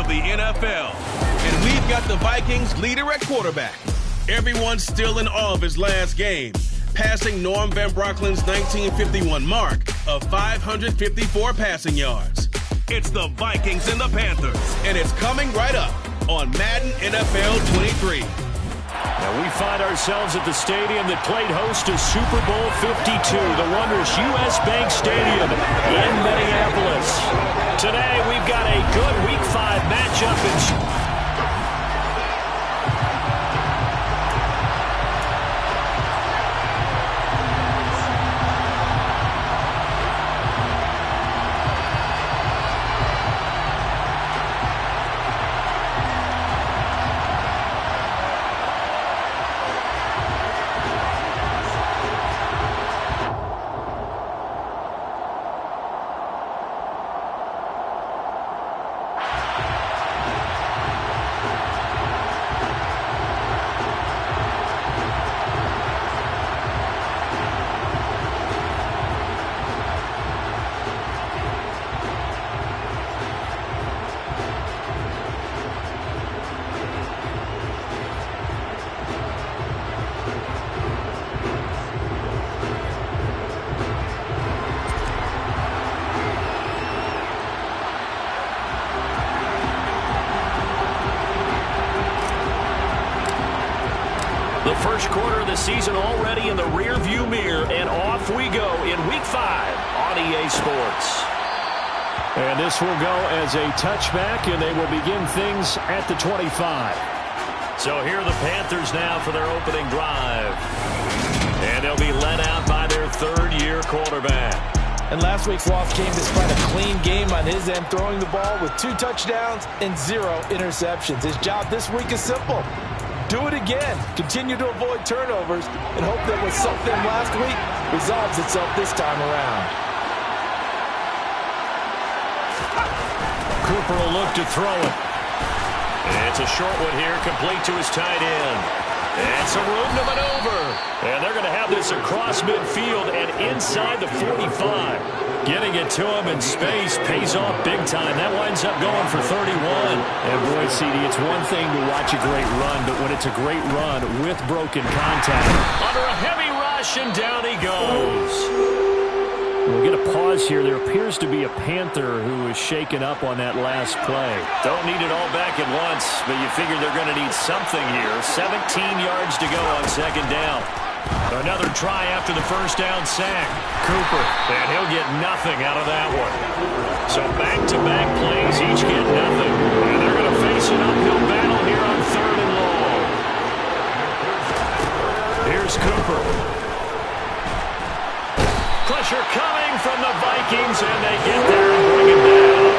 the NFL. And we've got the Vikings leader at quarterback. Everyone's still in awe of his last game, passing Norm Van Brocklin's 1951 mark of 554 passing yards. It's the Vikings and the Panthers, and it's coming right up on Madden NFL 23. Now we find ourselves at the stadium that played host to Super Bowl 52, the wondrous U.S. Bank Stadium in Minneapolis. Today we've got a good Week 5 matchup in the first quarter of the season already in the rear-view mirror, and off we go in Week 5 on EA Sports. And this will go as a touchback, and they will begin things at the 25. So here are the Panthers now for their opening drive. And they'll be led out by their third-year quarterback. And last week's loss came despite a clean game on his end, throwing the ball with 2 touchdowns and 0 interceptions. His job this week is simple. Do it again. Continue to avoid turnovers and hope that what sucked them last week resolves itself this time around. Cooper will look to throw it. It's a short one here, complete to his tight end. And some room to maneuver. And they're going to have this across midfield and inside the 45. Getting it to him in space pays off big time. That winds up going for 31. And boy, CD, it's one thing to watch a great run, but when it's a great run with broken contact. Under a heavy rush, and down he goes. We'll get a pause here. There appears to be a Panther who was shaken up on that last play. Don't need it all back at once, but you figure they're going to need something here. 17 yards to go on second down. Another try after the first down sack. Cooper, and he'll get nothing out of that one. So back-to-back plays each get nothing. And they're going to face an uphill battle here on third and long. Here's Cooper. Pressure coming from the Vikings, and they get there and bring him down.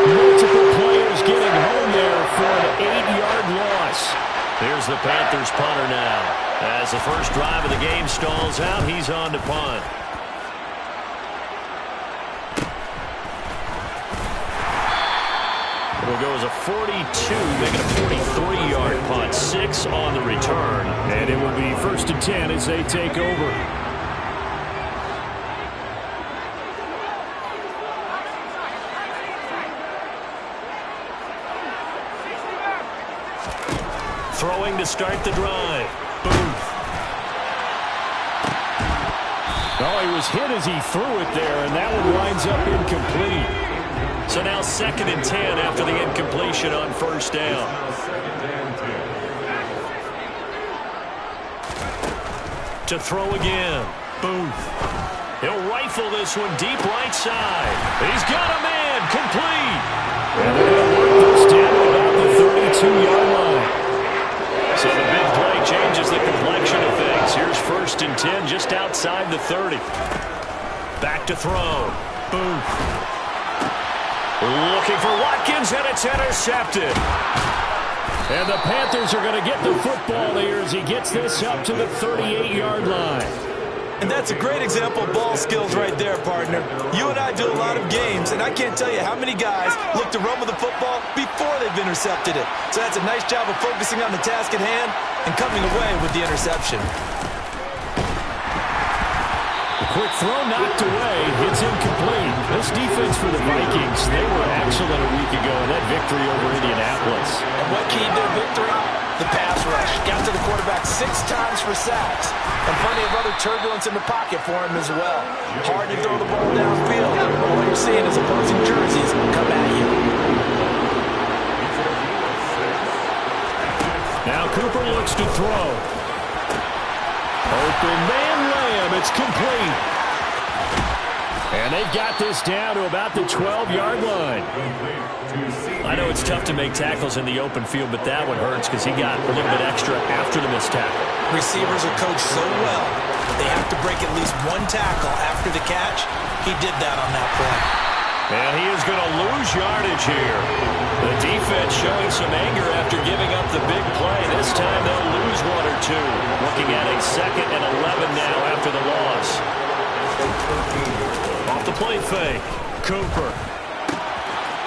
Multiple players getting home there for an 8-yard loss. Here's the Panthers punter now. As the first drive of the game stalls out, he's on to punt. It'll go as a 42, making a 43-yard punt. 6 on the return. And it will be 1st and 10 as they take over. Throwing to start the drive. Booth. Oh, he was hit as he threw it there, and that one winds up incomplete. So now 2nd and 10 after the incompletion on first down. To throw again. Booth. He'll rifle this one deep right side. He's got a man. Complete. And they're going to work this down about the 32-yard line. So the big play changes the complexion of things. Here's 1st and 10 just outside the 30. Back to throw. Booth. Looking for Watkins, and it's intercepted. And the Panthers are going to get the football here as he gets this up to the 38-yard line. And that's a great example of ball skills right there, partner. You and I do a lot of games, and I can't tell you how many guys look to run with the football before they've intercepted it. So that's a nice job of focusing on the task at hand and coming away with the interception. The Quick throw knocked away. It's incomplete. This defense for the Vikings, they were excellent a week ago in that victory over Indianapolis. And what keyed their victory? The pass rush. Got to the quarterback 6 times for sacks. And plenty of other turbulence in the pocket for him as well. Hard to throw the ball downfield. All you're seeing is opposing jerseys come at you. Now Cooper looks to throw. Open man Lamb. It's complete. And they've got this down to about the 12-yard line. I know it's tough to make tackles in the open field, but that one hurts because he got a little bit extra after the missed tackle. Receivers are coached so well that they have to break at least 1 tackle after the catch. He did that on that play. And he is going to lose yardage here. The defense showing some anger after giving up the big play. This time they'll lose 1 or 2. Looking at a 2nd and 11 now after the loss. Off the play fake. Cooper.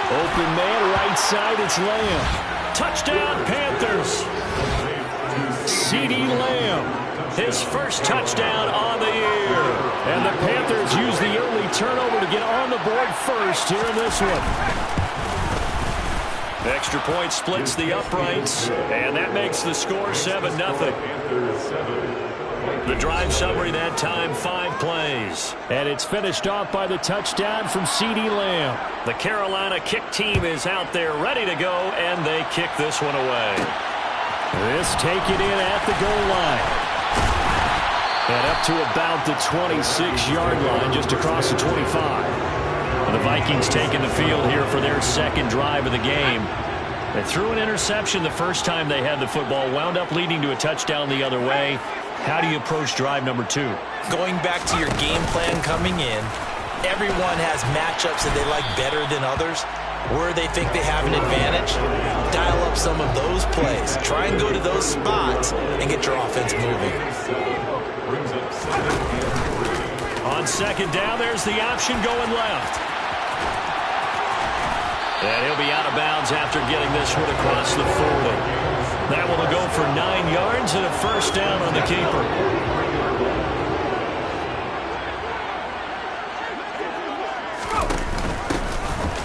Open man right side. It's Lamb. Touchdown Panthers. CeeDee Lamb. His first touchdown on the year. And the Panthers use the early turnover to get on the board first here in this one. Extra point splits the uprights, and that makes the score 7-0. The drive summary that time, 5 plays. And it's finished off by the touchdown from CeeDee Lamb. The Carolina kick team is out there ready to go, and they kick this one away. This take it in at the goal line. And up to about the 26-yard line, just across the 25. And the Vikings taking the field here for their 2nd drive of the game. They threw an interception the first time they had the football, wound up leading to a touchdown the other way. How do you approach drive number 2? Going back to your game plan coming in, everyone has matchups that they like better than others. Where they think they have an advantage, dial up some of those plays. Try and go to those spots and get your offense moving. On 2nd down, there's the option going left. And he'll be out of bounds after getting this one across the 40. That one will go for 9 yards and a first down on the keeper.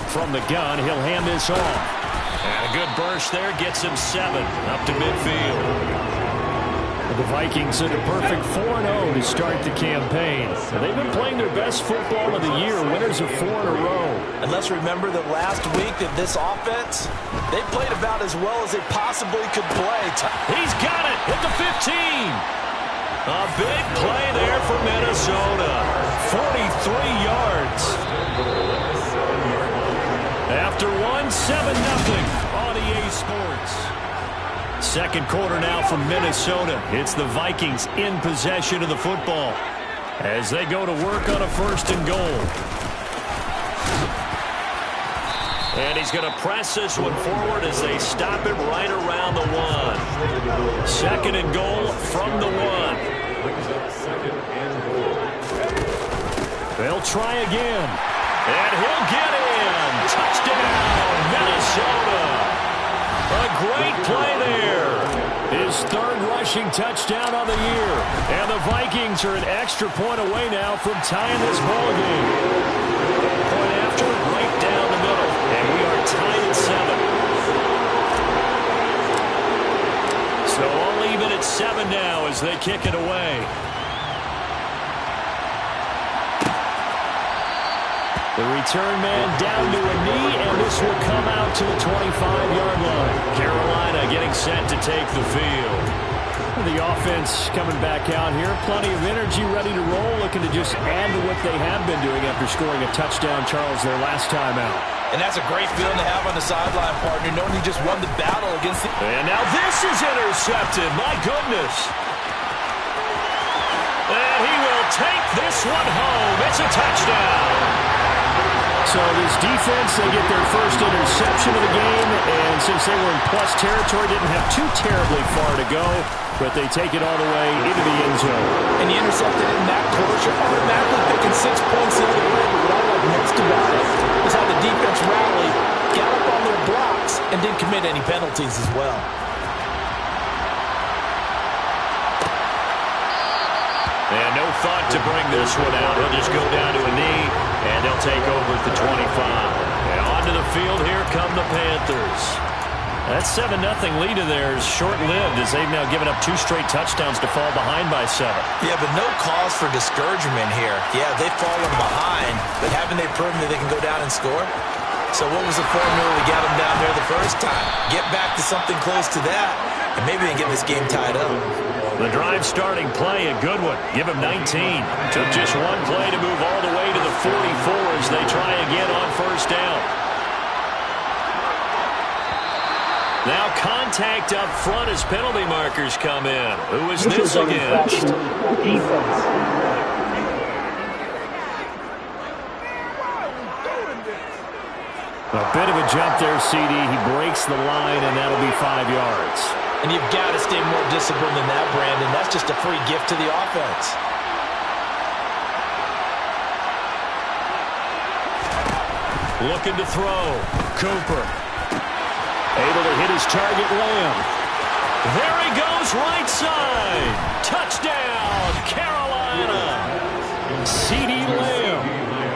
From the gun, he'll hand this off. And a good burst there gets him 7 up to midfield. The Vikings in a perfect 4-0 to start the campaign. They've been playing their best football of the year, winners of 4 in a row. And let's remember that last week that this offense, they played about as well as they possibly could play. He's got it at the 15. A big play there for Minnesota. 43 yards. After 7-0 on EA Sports. 2nd quarter now from Minnesota. It's the Vikings in possession of the football as they go to work on a 1st and goal. And he's going to press this one forward as they stop him right around the 1. 2nd and goal from the 1. They'll try again. And he'll get in. Touchdown, Minnesota. A great play there. His 3rd rushing touchdown of the year. And the Vikings are an extra point away now from tying this ball game. Point after, right down the middle. And we are tied at 7. So all even at 7 now as they kick it away. The return man down to a knee, and this will come out to the 25-yard line. Carolina getting set to take the field. The offense coming back out here. Plenty of energy, ready to roll, looking to just add to what they have been doing after scoring a touchdown, Charles, their last time out. And that's a great feeling to have on the sideline, partner, knowing you just won the battle against the... And now this is intercepted. My goodness. And he will take this one home. It's a touchdown. So this defense, they get their first interception of the game, and since they were in plus territory, didn't have too terribly far to go, but they take it all the way into the end zone. And you intercepted in that course, you're automatically picking 6 points the other way, but what I like most about it is how the defense rallied, got up on their blocks, and didn't commit any penalties as well. And no thought to bring this one out. He'll just go down to a knee, and they'll take over at the 25. And onto the field, here come the Panthers. That 7-0 lead of theirs short-lived as they've now given up 2 straight touchdowns to fall behind by 7. Yeah, but no cause for discouragement here. Yeah, they've fallen behind, but haven't they proven that they can go down and score? So what was the formula to get them down there the first time? Get back to something close to that, and maybe they can get this game tied up. The drive starting play, a good one. Give him 19. Took just one play to move all the way to the 44 as they try again on first down. Now contact up front as penalty markers come in. Who is this against? Defense. A bit of a jump there, CD. He breaks the line, and that'll be 5 yards. And you've got to stay more disciplined than that, Brandon. That's just a free gift to the offense. Looking to throw. Cooper. Able to hit his target, Lamb. There he goes, right side. Touchdown, Carolina. CD Lamb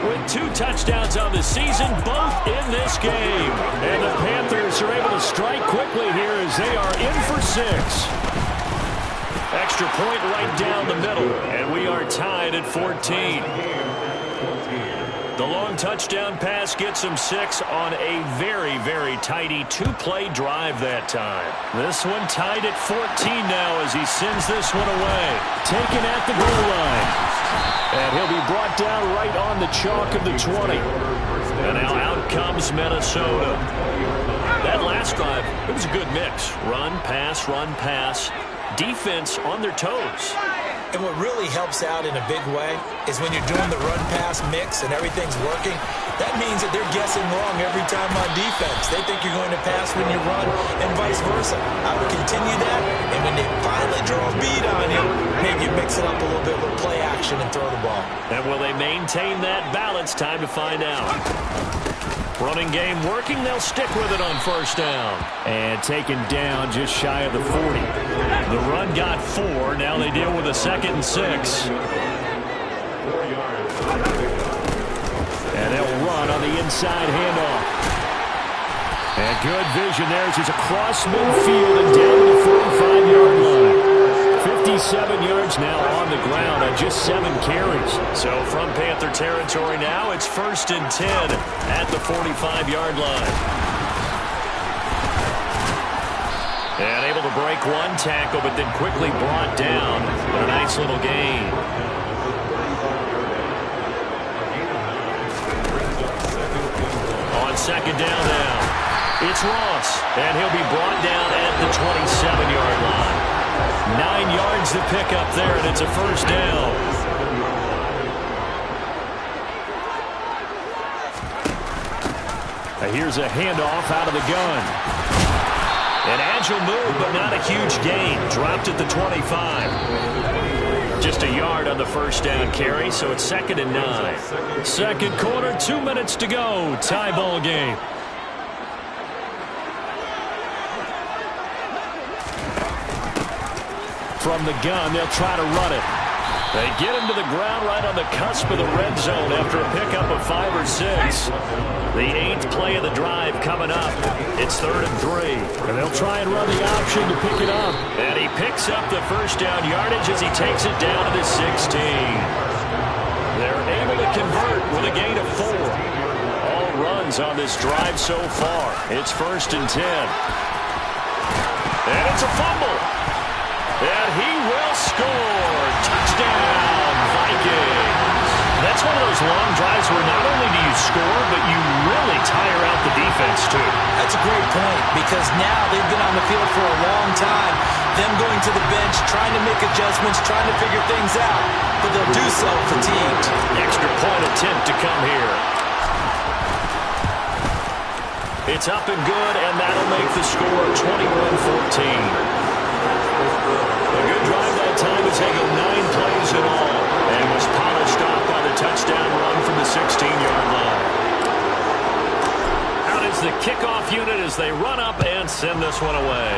with 2 touchdowns on the season, both in this game. And the Panthers are able to strike quickly here as they are in for 6. Extra point right down the middle, and we are tied at 14. The long touchdown pass gets him 6 on a very, very tidy 2-play drive that time. This one tied at 14 now as he sends this one away. Taken at the goal line. And he'll be brought down right on the chalk of the 20. And now out comes Minnesota. That last drive, it was a good mix. Run, pass. Defense on their toes. And what really helps out in a big way is when you're doing the run-pass mix and everything's working, that means that they're guessing wrong every time on defense. They think you're going to pass when you run and vice versa. I would continue that, and when they finally draw a beat on you, maybe you mix it up a little bit with play action and throw the ball. And will they maintain that balance? Time to find out. Running game working. They'll stick with it on first down. And taken down just shy of the 40. The run got 4. Now they deal with a 2nd and 6. And they'll run on the inside handoff. And good vision there as he's across midfield and down to the 45-yard line. 57 yards now on the ground on just 7 carries. So from Panther territory now, it's 1st and 10 at the 45-yard line. And able to break one tackle, but then quickly brought down. A nice little gain. On 2nd down now, it's Ross. And he'll be brought down at the 27-yard line. 9 yards to pick up there, and it's a first down. Here's a handoff out of the gun. An agile move, but not a huge gain. Dropped at the 25. Just a yard on the first down carry, so it's 2nd and 9. Second quarter, 2 minutes to go. Tie ball game. From the gun, they'll try to run it. They get him to the ground right on the cusp of the red zone after a pickup of 5 or 6. The 8th play of the drive coming up. It's 3rd and 3. And they'll try and run the option to pick it up. And he picks up the first down yardage as he takes it down to the 16. They're able to convert with a gain of 4. All runs on this drive so far. It's 1st and 10. And it's a fumble. And he will score. Touchdown, Vikings. That's one of those long drives where not only do you score, but you really tire out the defense, too. That's a great point, because now they've been on the field for a long time. Them going to the bench, trying to make adjustments, trying to figure things out. But they'll do so fatigued. Extra point attempt to come here. It's up and good, and that'll make the score 21-14. A good drive that time as they go 9 plays in all, and was polished off by the touchdown run from the 16-yard line. Out is the kickoff unit as they run up and send this one away.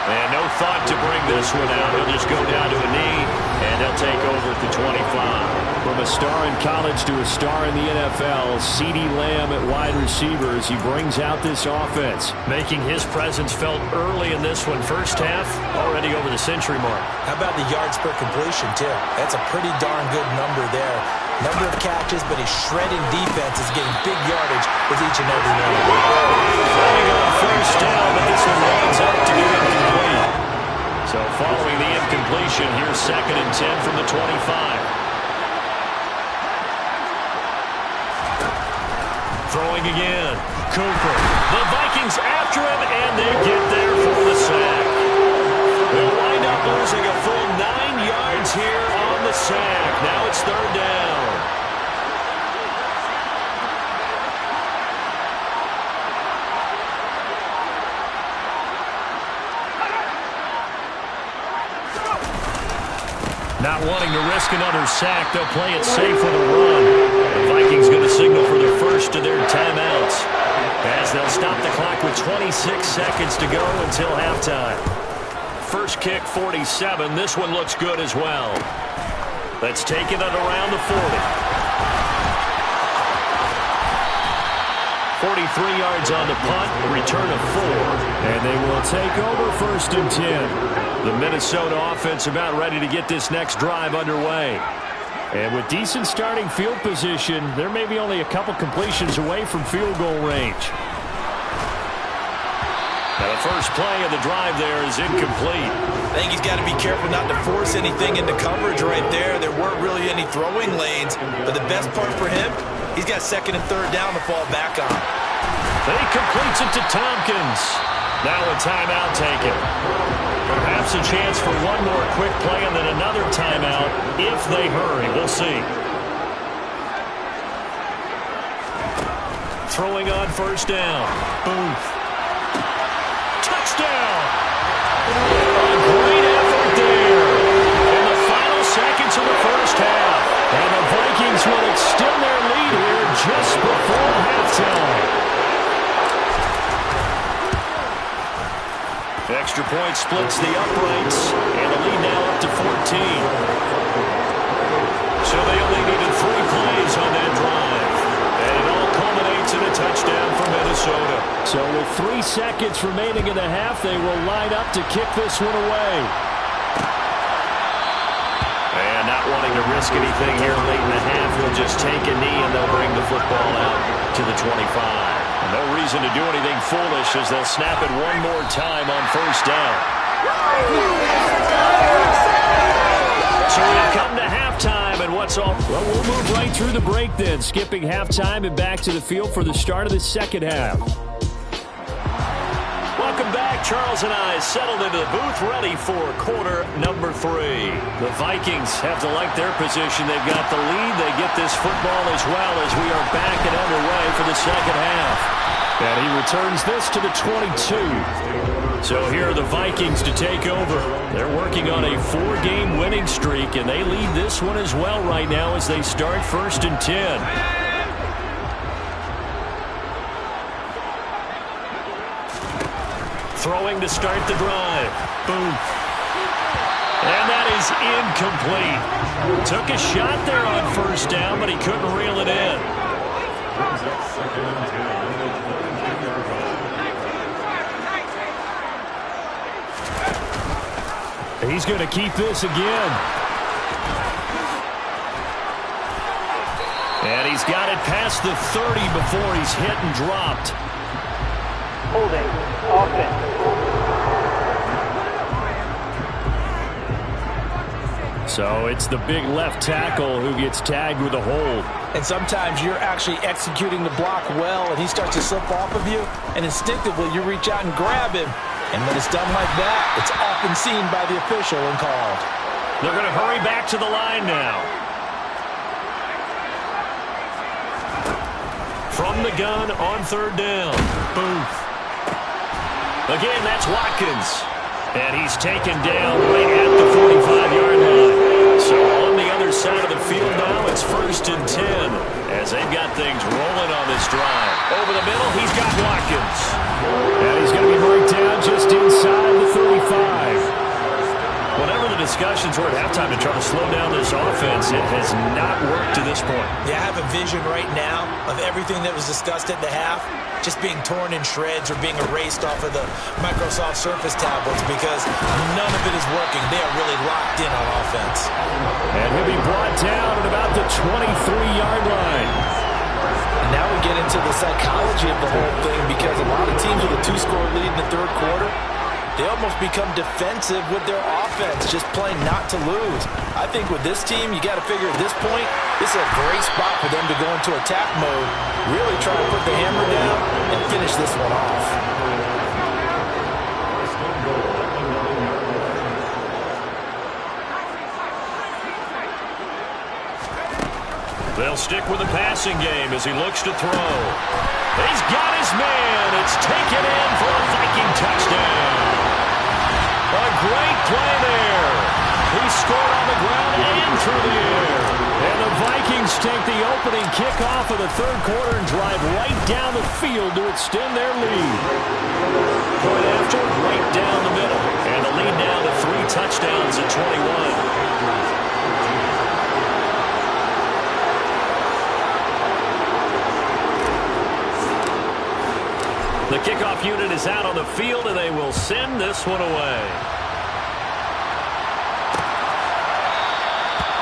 And no thought to bring this one out. He'll just go down to a knee, and he'll take over at the 25. From a star in college to a star in the NFL, CeeDee Lamb at wide receiver as he brings out this offense. Making his presence felt early in this one. First half, already over the century mark. How about the yards per completion, too? That's a pretty darn good number there. Number of catches, but his shredding defense is getting big yardage with each and every one. Running on first down, but this one lines up to be incomplete. So following the incompletion, here's 2nd and 10 from the 25. Throwing again. Cooper. The Vikings after him, and they get there for the sack. They'll wind up losing a full 9 yards here on the sack. Now it's 3rd down. Not wanting to risk another sack, they'll play it safe with a run. The Vikings going to signal for their first of their timeouts, as they'll stop the clock with 26 seconds to go until halftime. First kick, 47. This one looks good as well. Let's take it at around the 40. 43 yards on the punt, return of 4. And they will take over 1st and 10. The Minnesota offense about ready to get this next drive underway. And with decent starting field position, they're maybe only a couple completions away from field goal range. Now the first play of the drive there is incomplete. I think he's got to be careful not to force anything into coverage right there. There weren't really any throwing lanes, but the best part for him, he's got 2nd and 3rd down to fall back on. He completes it to Tompkins. Now a timeout taken. Perhaps a chance for one more quick play and then another timeout if they hurry. We'll see. Throwing on first down. Booth. Touchdown. A great effort there. In the final seconds of the first half. And the Vikings will extend their lead here just before halftime. Extra point splits the uprights, and the lead now up to 14. So they only needed 3 plays on that drive. And it all culminates in a touchdown for Minnesota. So with 3 seconds remaining in the half, they will line up to kick this one away. And not wanting to risk anything here late in the half, he'll just take a knee and they'll bring the football out to the 25. No reason to do anything foolish as they'll snap it one more time on first down. So we've come to halftime, and what's all? Well, we'll move right through the break then, skipping halftime and back to the field for the start of the second half. Welcome back. Charles and I settled into the booth ready for quarter number 3. The Vikings have to like their position. They've got the lead. They get this football as well as we are back and underway for the second half. And he returns this to the 22. So here are the Vikings to take over. They're working on a 4-game winning streak, and they lead this one as well right now as they start 1st and 10. Throwing to start the drive. Booth. And that is incomplete. Took a shot there on first down, but he couldn't reel it in. He's going to keep this again. And he's got it past the 30 before he's hit and dropped. Holding. Offense. So it's the big left tackle who gets tagged with a hold. And sometimes you're actually executing the block well, and he starts to slip off of you, and instinctively you reach out and grab him. And when it's done like that, it's often seen by the official and called. They're going to hurry back to the line now. From the gun on 3rd down. Booth. Again, that's Watkins. And he's taken down right at the 45-yard line. So on the other side of the field now, it's 1st and 10 as they've got things rolling on this drive. Over the middle, he's got Watkins. And he's going to be brought down just inside the 35. discussions were at halftime to try to slow down this offense. It has not worked to this point. Yeah, I have a vision right now of everything that was discussed at the half just being torn in shreds or being erased off of the Microsoft Surface tablets because none of it is working. They are really locked in on offense. And he'll be brought down at about the 23-yard line. And now we get into the psychology of the whole thing because a lot of teams with a 2-score lead in the third quarter, they almost become defensive with their offense, just playing not to lose. I think with this team, you got to figure at this point, this is a great spot for them to go into attack mode, really try to put the hammer down and finish this one off. They'll stick with the passing game as he looks to throw. He's got his man. It's taken in for a Viking touchdown. A great play there. He scored on the ground and through the air. And the Vikings take the opening kickoff of the third quarter and drive right down the field to extend their lead. Point after, right down the middle. And the lead now to 3 touchdowns at 21. The kickoff unit is out on the field, and they will send this one away.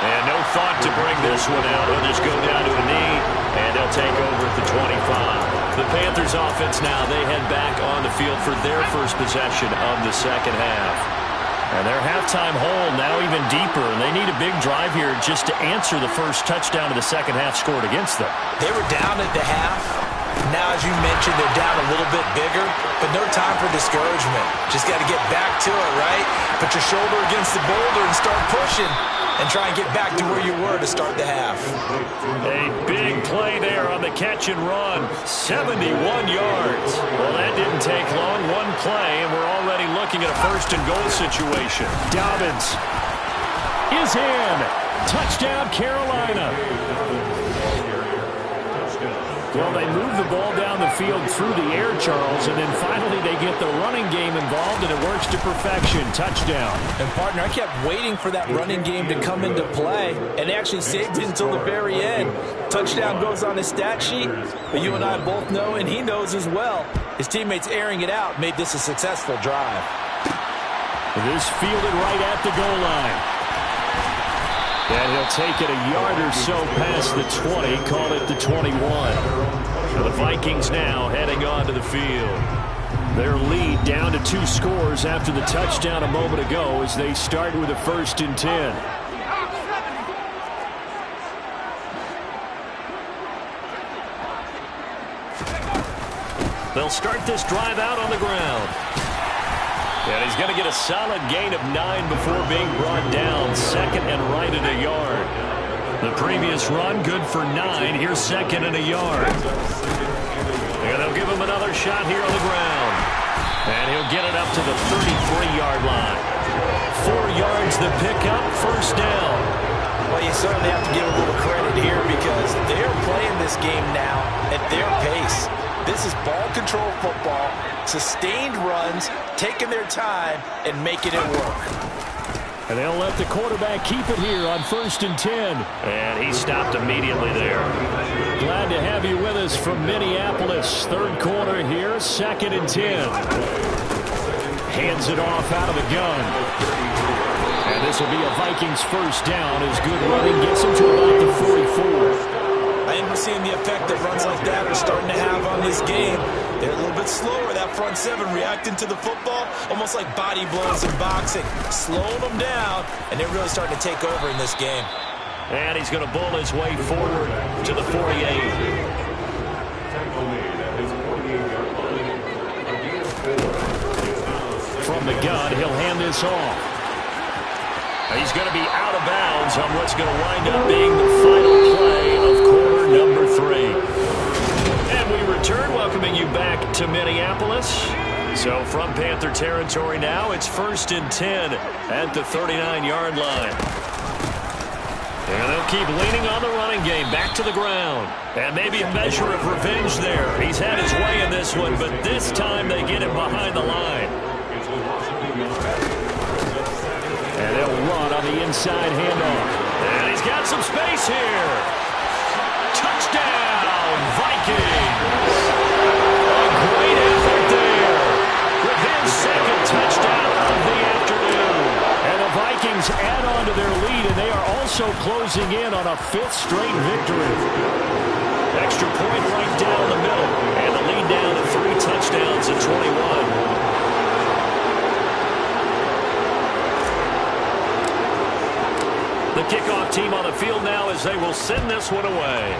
And no thought to bring this one out. They'll just go down to a knee, and they'll take over at the 25. The Panthers offense now, they head back on the field for their first possession of the second half. And their halftime hole now even deeper, and they need a big drive here just to answer the first touchdown of the second half scored against them. They were down at the half. Now, as you mentioned, they're down a little bit bigger, but no time for discouragement. Just got to get back to it, right? Put your shoulder against the boulder and start pushing and try and get back to where you were to start the half. A big play there on the catch and run. 71 yards. Well, that didn't take long. One play, and we're already looking at a first and goal situation. Dobbins is in. Touchdown, Carolina. Well, they move the ball down the field through the air, Charles, and then finally they get the running game involved, and it works to perfection. Touchdown. And, partner, I kept waiting for that running game to come into play and actually saved it until the very end. Touchdown goes on his stat sheet, but you and I both know, and he knows as well, his teammates airing it out made this a successful drive. This fielded right at the goal line. And he'll take it a yard or so past the 20, call it the 21. So the Vikings now heading on to the field. Their lead down to 2 scores after the touchdown a moment ago as they start with a 1st and 10. They'll start this drive out on the ground. And he's going to get a solid gain of 9 before being brought down. 2nd and right at a yard. The previous run, good for 9. Here's 2nd and a yard. And they'll give him another shot here on the ground. And he'll get it up to the 33-yard line. 4 yards the pickup, 1st down. Well, you certainly have to give a little credit here because they're playing this game now at their pace. This is ball control football, sustained runs, taking their time, and making it work. And they'll let the quarterback keep it here on 1st and 10. And he stopped immediately there. Glad to have you with us from Minneapolis. Third quarter here, 2nd and 10. Hands it off out of the gun. And this will be a Vikings 1st down as good running gets him to about the 44. I think we're seeing the effect that runs like that are starting to have on this game. They're a little bit slower, that front 7, reacting to the football, almost like body blows in boxing, slowing them down, and they're really starting to take over in this game. And he's going to bull his way forward to the 48. From the gun, he'll hand this off. He's going to be out of bounds on what's going to wind up being the final play of quarter number 3. And we return, welcoming you back to Minneapolis. So from Panther territory now, it's 1st and 10 at the 39-yard line. And they'll keep leaning on the running game, back to the ground. And maybe a measure of revenge there. He's had his way in this one, but this time they get him behind the line. And they'll run on the inside handoff. And he's got some space here. Touchdown, Vikings. A great effort there with his second touchdown of the afternoon. And the Vikings add on to their lead, and they are also closing in on a fifth straight victory. Extra point right down the middle. And the lead down to 3 touchdowns at 21. The kickoff team on the field now as they will send this one away.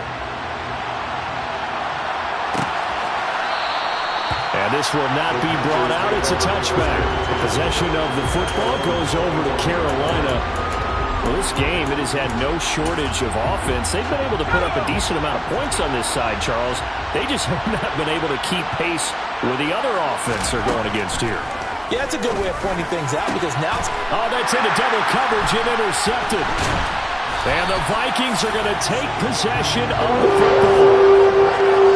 And this will not be brought out. It's a touchback. Possession of the football goes over to Carolina. Well, this game, it has had no shortage of offense. They've been able to put up a decent amount of points on this side, Charles. They just have not been able to keep pace with the other offense they're going against here. Yeah, it's a good way of pointing things out because now it's... Oh, that's into double coverage and intercepted. And the Vikings are going to take possession of the football.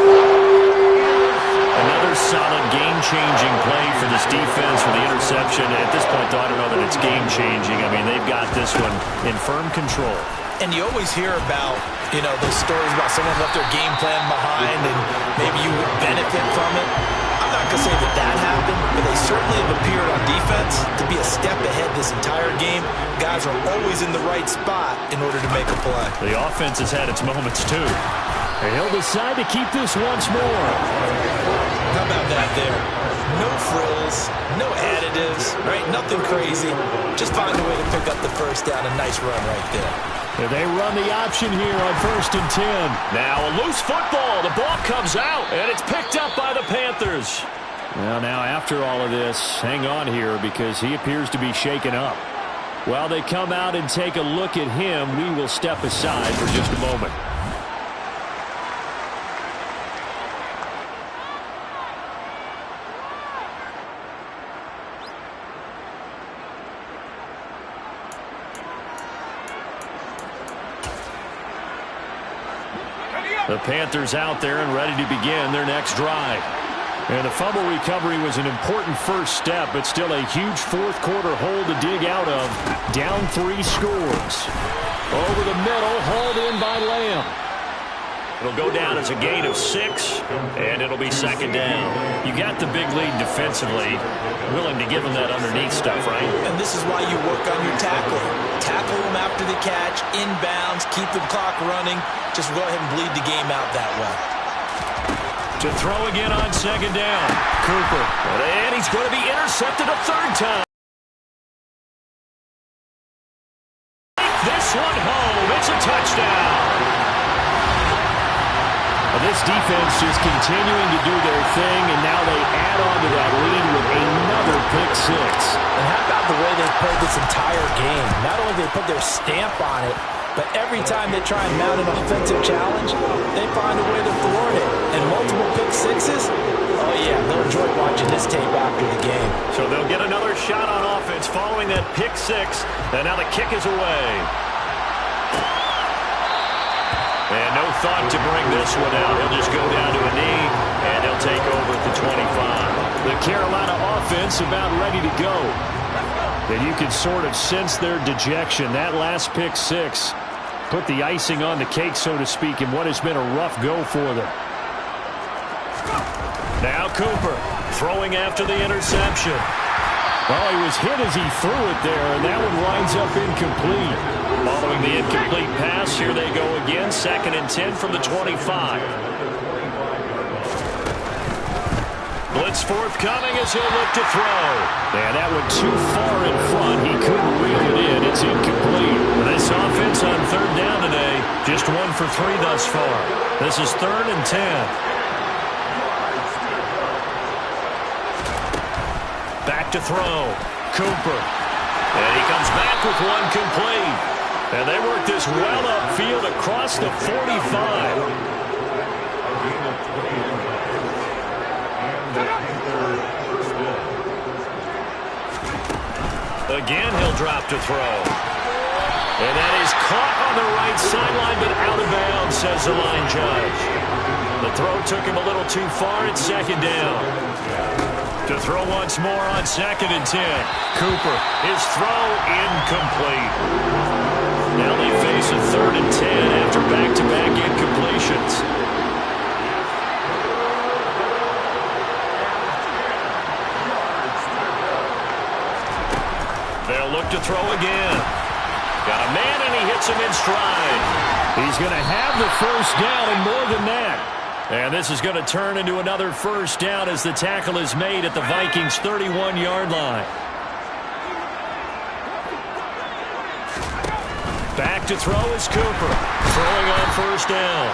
Another solid game-changing play for this defense for the interception. At this point, though, I don't know that it's game-changing. I mean, they've got this one in firm control. And you always hear about, those stories about someone left their game plan behind and maybe you would benefit from it. I'm not going to say that happened, but they certainly have appeared on defense to be a step ahead this entire game. Guys are always in the right spot in order to make a play. The offense has had its moments, too. And he'll decide to keep this once more. How about that there? No frills, no additives, right? Nothing crazy. Just find a way to pick up the first down. A nice run right there. And they run the option here on 1st and 10. Now a loose football. The ball comes out, and it's picked up by the Panthers. Well, now after all of this, hang on here because he appears to be shaken up. While they come out and take a look at him, we will step aside for just a moment. The Panthers out there and ready to begin their next drive. And the fumble recovery was an important first step, but still a huge fourth quarter hole to dig out of. Down 3 scores. Over the middle, hauled in by Lamb. It'll go down as a gain of 6, and it'll be 2nd down. You got the big lead defensively, willing to give them that underneath stuff, right? And this is why you work on your tackling. Tackle them after the catch, inbounds, keep the clock running. Just go ahead and bleed the game out that way. To throw again on 2nd down. Cooper. And he's going to be intercepted a 3rd time. This one home. It's a touchdown. This defense just continuing to do their thing, and now they add on to that lead with another pick 6. And how about the way they played this entire game? Not only did they put their stamp on it, but every time they try and mount an offensive challenge, they find a way to thwart it. And multiple pick 6s, oh yeah, they'll enjoy watching this tape after the game. So they'll get another shot on offense following that pick 6, and now the kick is away. And no thought to bring this one out. He'll just go down to a knee, and he'll take over at the 25. The Carolina offense about ready to go. And you can sort of sense their dejection. That last pick 6 put the icing on the cake, so to speak, in what has been a rough go for them. Now Cooper throwing after the interception. Well, he was hit as he threw it there, and that one winds up incomplete. Following the incomplete pass, here they go again. 2nd and 10 from the 25. Blitz forthcoming as he'll look to throw. Yeah, that went too far in front. He couldn't reel it in. It's incomplete. This offense on 3rd down today, just 1 for 3 thus far. This is 3rd and 10. Back to throw. Cooper. And he comes back with one complete. And they work this well upfield across the 45. Again, he'll drop to throw. And that is caught on the right sideline, but out of bounds, says the line judge. The throw took him a little too far. It's second down. To throw once more on 2nd and 10. Cooper, his throw incomplete. Now they face a 3rd and 10 after back-to-back incompletions. They'll look to throw again. Got a man, and he hits him in stride. He's going to have the first down and more than that. And this is going to turn into another first down as the tackle is made at the Vikings' 31-yard line. Back to throw is Cooper. Throwing on first down.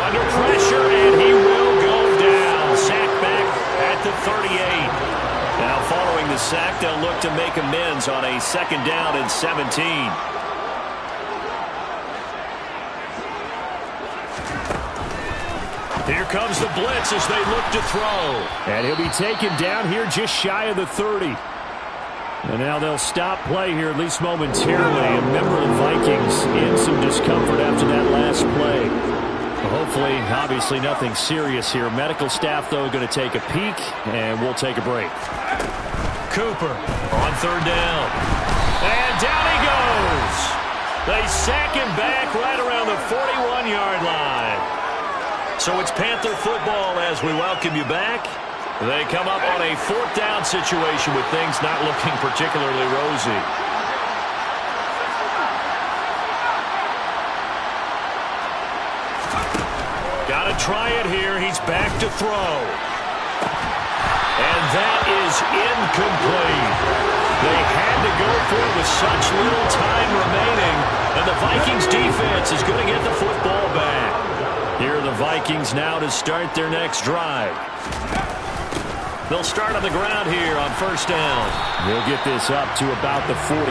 Under pressure, and he will go down. Sacked back at the 38. Now following the sack, they'll look to make amends on a 2nd down and 17. Here comes the blitz as they look to throw. And he'll be taken down here just shy of the 30. And now they'll stop play here, at least momentarily. And remember, the Vikings in some discomfort after that last play. Hopefully, obviously, nothing serious here. Medical staff, though, going to take a peek, and we'll take a break. Cooper on 3rd down. And down he goes. They sack him back right around the 41-yard line. So it's Panther football as we welcome you back. They come up on a 4th down situation with things not looking particularly rosy. Got to try it here. He's back to throw. And that is incomplete. They had to go for it with such little time remaining. And the Vikings defense is going to get the football back. Here are the Vikings now to start their next drive. They'll start on the ground here on first down. They'll get this up to about the 44.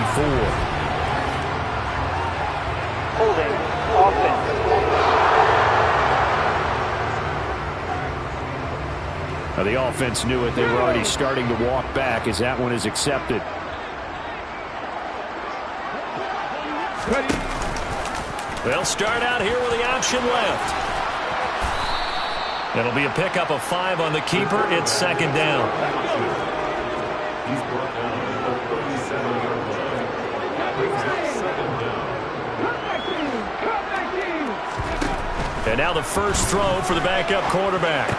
Holding. Offense. Now, the offense knew it. They were already starting to walk back as that one is accepted. They'll start out here with the option left. It'll be a pickup of 5 on the keeper. It's 2nd down. And now the first throw for the backup quarterback.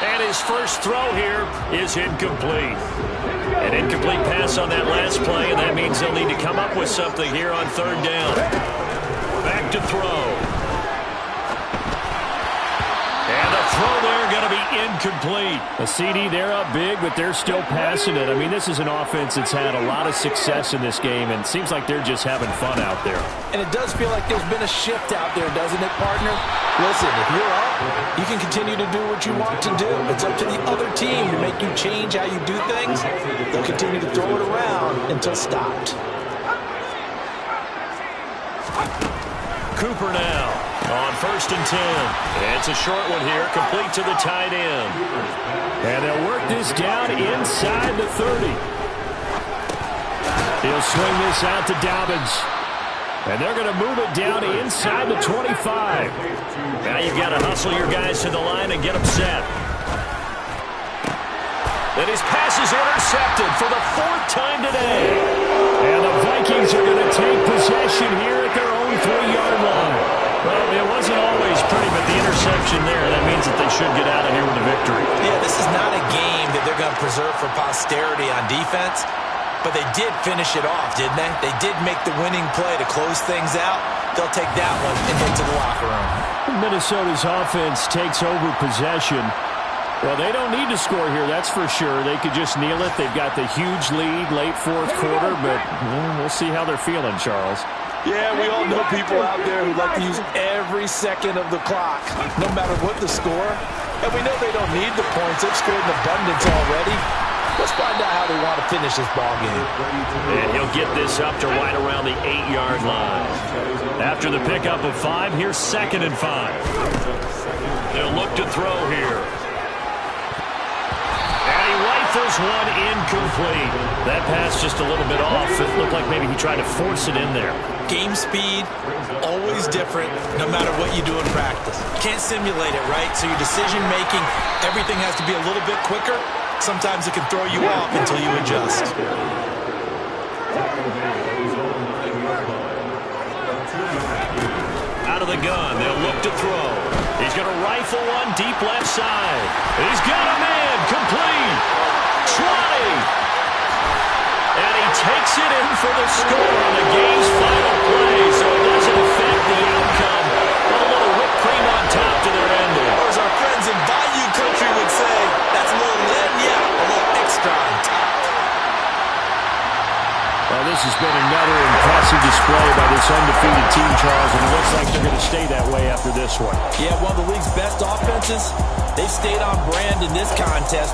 And his first throw here is incomplete. An incomplete pass on that last play, and that means they'll need to come up with something here on 3rd down. Back to throw. And the throw there going to be incomplete. A CD, they're up big, but they're still passing it. I mean, this is an offense that's had a lot of success in this game, and it seems like they're just having fun out there. And it does feel like there's been a shift out there, doesn't it, partner? Listen, if you're up, you can continue to do what you want to do. It's up to the other team to make you change how you do things. They'll continue to throw it around until stopped. Cooper now on 1st and 10. It's a short one here, complete to the tight end. And they'll work this down inside the 30. He'll swing this out to Dobbins. And they're going to move it down inside the 25. Now you've got to hustle your guys to the line and get them set. And his pass is intercepted for the 4th time today. And the Vikings are going to take possession here at their own 3-yard line. Well, it wasn't always pretty, but the interception there, that means that they should get out of here with a victory. Yeah, this is not a game that they're going to preserve for posterity on defense, but they did finish it off, didn't they? They did make the winning play to close things out. They'll take that one and head to the locker room. Minnesota's offense takes over possession. Well, they don't need to score here, that's for sure. They could just kneel it. They've got the huge lead late 4th quarter, but we'll see how they're feeling, Charles. Yeah, we all know people out there who like to use every second of the clock, no matter what the score. And we know they don't need the points. They've scored in abundance already. Let's find out how they want to finish this ball game. And he'll get this up to right around the 8-yard line. After the pickup of 5, here's 2nd and 5. They'll look to throw here. And he rifles throws one incomplete. That pass just a little bit off. It looked like maybe he tried to force it in there. Game speed, always different, no matter what you do in practice. Can't simulate it, right? So your decision-making, everything has to be a little bit quicker. Sometimes it can throw you off until you adjust. Out of the gun, they'll look to throw. He's going to rifle one deep left side. He's got a man, complete. 20. And he takes it in for the score on the game's final play, so it doesn't affect the outcome. But a little whipped cream on top to their ending. Or as our friends in Bayou Country would say, that's a little lagniappe, a little extra on top. Well, this has been another impressive display by this undefeated team, Charles, and it looks like they're going to stay that way after this one. Yeah, one of the league's best offenses. They've stayed on brand in this contest.